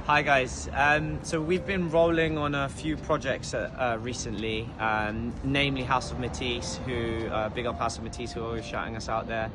Hi guys, so we've been rolling on a few projects recently, namely House of Matisse, who, big up House of Matisse, who are always shouting us out there.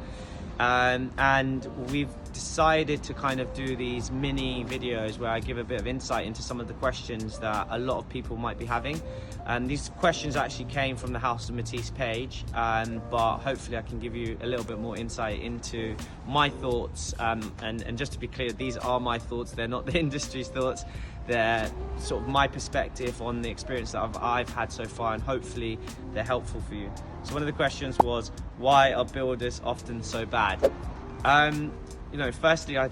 And we've decided to kind of do these mini videos where I give a bit of insight into some of the questions that a lot of people might be having. And these questions actually came from the House of Matisse page, but hopefully I can give you a little bit more insight into my thoughts. And just to be clear, these are my thoughts, they're not the industry's thoughts. They're sort of my perspective on the experience that I've had so far, and hopefully they're helpful for you. So one of the questions was, why are builders often so bad? Firstly, I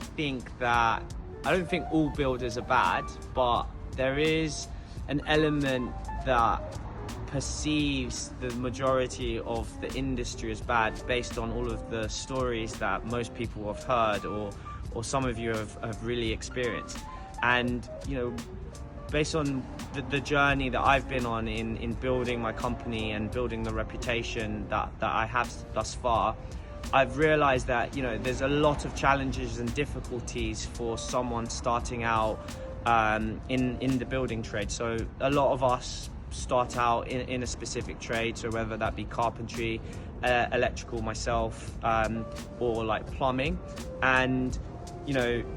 don't think all builders are bad, but there is an element that perceives the majority of the industry as bad based on all of the stories that most people have heard or some of you have really experienced. And based on the journey that I've been on in building my company and building the reputation that I have thus far, I've realized that there's a lot of challenges and difficulties for someone starting out in the building trade. So a lot of us start out in a specific trade, so whether that be carpentry, electrical, myself, or like plumbing. And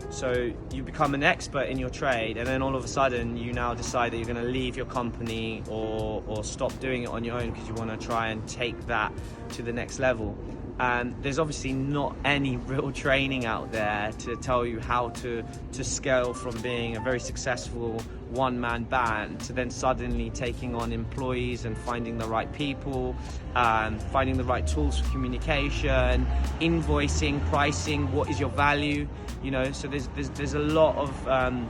so you become an expert in your trade, and then all of a sudden you now decide that you're going to leave your company or stop doing it on your own because you want to try and take that to the next level. And there's obviously not any real training out there to tell you how to scale from being a very successful one-man band to then suddenly taking on employees and finding the right people, finding the right tools for communication, invoicing, pricing, what is your value, so there's a lot of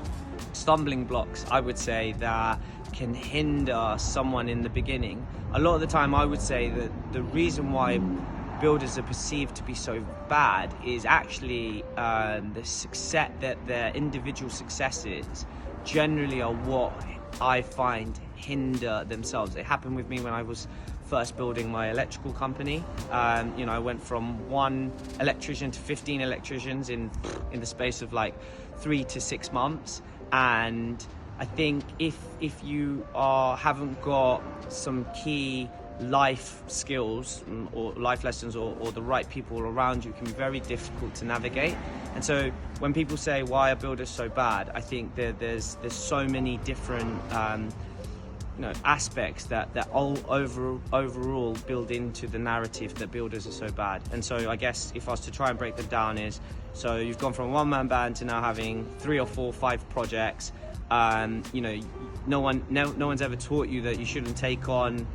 stumbling blocks, I would say, that can hinder someone in the beginning. A lot of the time I would say that the reason why builders are perceived to be so bad is actually the success, that their individual successes generally are what I find hinder themselves. It happened with me when I was first building my electrical company. I went from 1 electrician to 15 electricians in the space of like 3 to 6 months. And I think if you haven't got some key life skills or life lessons or the right people around you, it can be very difficult to navigate. And so when people say, why are builders so bad, I think there's so many different aspects that all overall build into the narrative that builders are so bad. And so I guess if I was to try and break them down is, so you've gone from a one-man band to now having 3 or 4 or 5 projects. No one's ever taught you that you shouldn't take on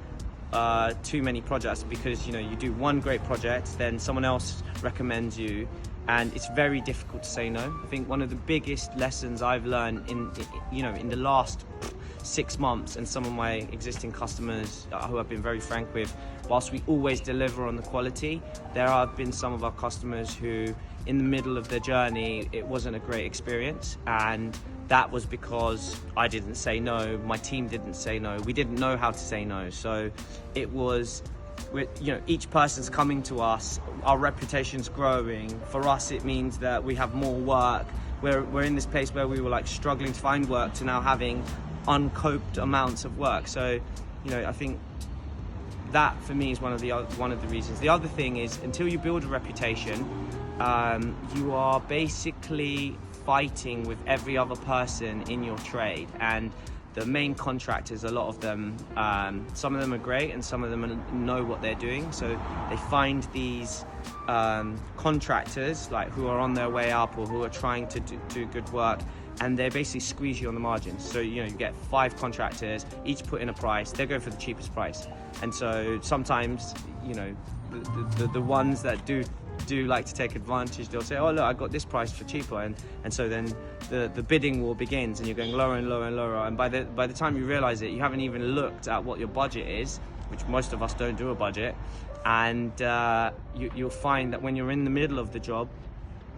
too many projects, because you do one great project, then someone else recommends you, and it's very difficult to say no. I think one of the biggest lessons I've learned in the last 6 months, and some of my existing customers who I've been very frank with, whilst we always deliver on the quality, there have been some of our customers who in the middle of their journey it wasn't a great experience, and that was because I didn't say no, my team didn't say no, we didn't know how to say no. So it was, each person's coming to us, our reputation's growing. For us it means that we have more work. We're in this place where we were like struggling to find work to now having uncoped amounts of work. So I think that for me is one of the reasons. The other thing is, until you build a reputation, you are basically fighting with every other person in your trade. And the main contractors, a lot of them, some of them are great and some of them know what they're doing. So they find these contractors like who are on their way up or who are trying to do good work, and they basically squeeze you on the margins. So you get 5 contractors, each put in a price, they're going for the cheapest price. And so sometimes the ones that do like to take advantage, they'll say, oh look, I got this price for cheaper, and so then the bidding war begins, and you're going lower and lower and lower, and by the time you realize it, you haven't even looked at what your budget is, which most of us don't do a budget. And you'll find that when you're in the middle of the job,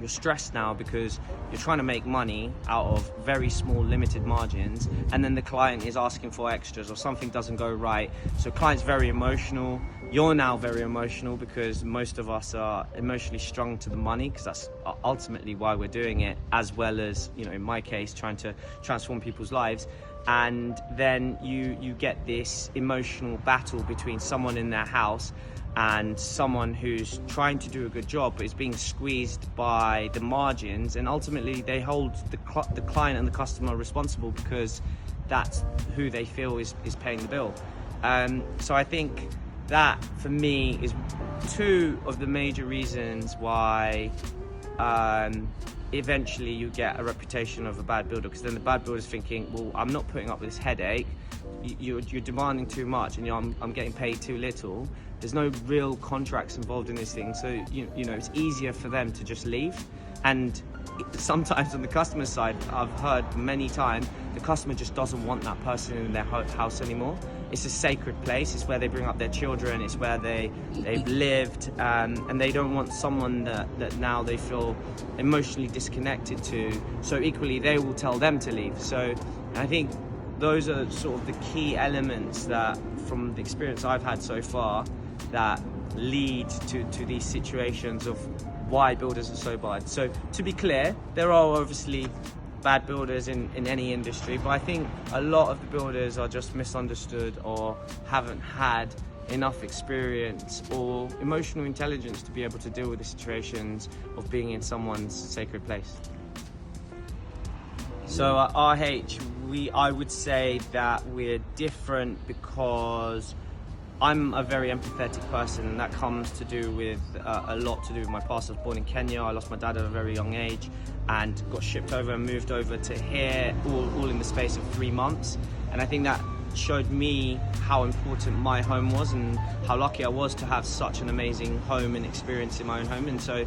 you're stressed now because you're trying to make money out of very small limited margins, and then the client is asking for extras or something doesn't go right. So client's very emotional, you're now very emotional, because most of us are emotionally strung to the money, because that's ultimately why we're doing it, as well as, you know, in my case, trying to transform people's lives. And then you get this emotional battle between someone in their house and someone who's trying to do a good job but is being squeezed by the margins, and ultimately they hold the client and the customer responsible because that's who they feel is paying the bill. So I think that for me is two of the major reasons why eventually you get a reputation of a bad builder, because then the bad builder is thinking, well, I'm not putting up with this headache, you're demanding too much, and I'm getting paid too little. There's no real contracts involved in this thing, so you know it's easier for them to just leave. And sometimes on the customer side, I've heard many times the customer just doesn't want that person in their house anymore. It's a sacred place, it's where they bring up their children, it's where they've lived, and they don't want someone that now they feel emotionally disconnected to, so equally they will tell them to leave. So I think those are sort of the key elements that, from the experience I've had so far, that lead to these situations of why builders are so bad. So to be clear, there are obviously bad builders in any industry, but I think a lot of the builders are just misunderstood or haven't had enough experience or emotional intelligence to be able to deal with the situations of being in someone's sacred place. So at RH, I would say that we're different because I'm a very empathetic person, and that comes to do with a lot to do with my past. I was born in Kenya, I lost my dad at a very young age and got shipped over and moved over to here all in the space of 3 months. And I think that showed me how important my home was and how lucky I was to have such an amazing home and experience in my own home. And so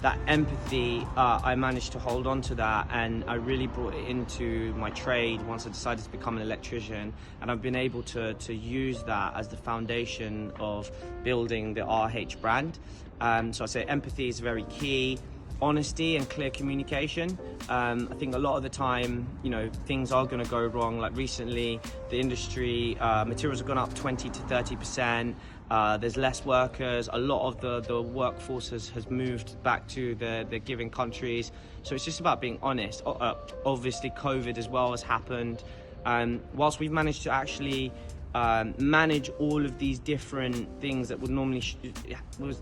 that empathy, I managed to hold on to that, and I really brought it into my trade once I decided to become an electrician, and I've been able to use that as the foundation of building the RH brand. So I say empathy is very key. Honesty and clear communication. I think a lot of the time, you know, things are going to go wrong. Like recently, the industry materials have gone up 20 to 30%. There's less workers. A lot of the workforce has moved back to the given countries. So it's just about being honest. Obviously, COVID as well has happened. Whilst we've managed to actually manage all of these different things that would normally,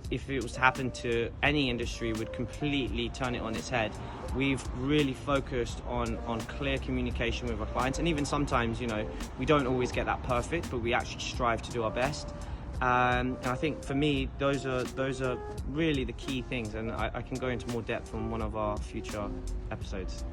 if it was to happen to any industry, would completely turn it on its head. We've really focused on clear communication with our clients, and even sometimes, you know, we don't always get that perfect, but we actually strive to do our best. And I think for me, those are really the key things, and I can go into more depth on one of our future episodes.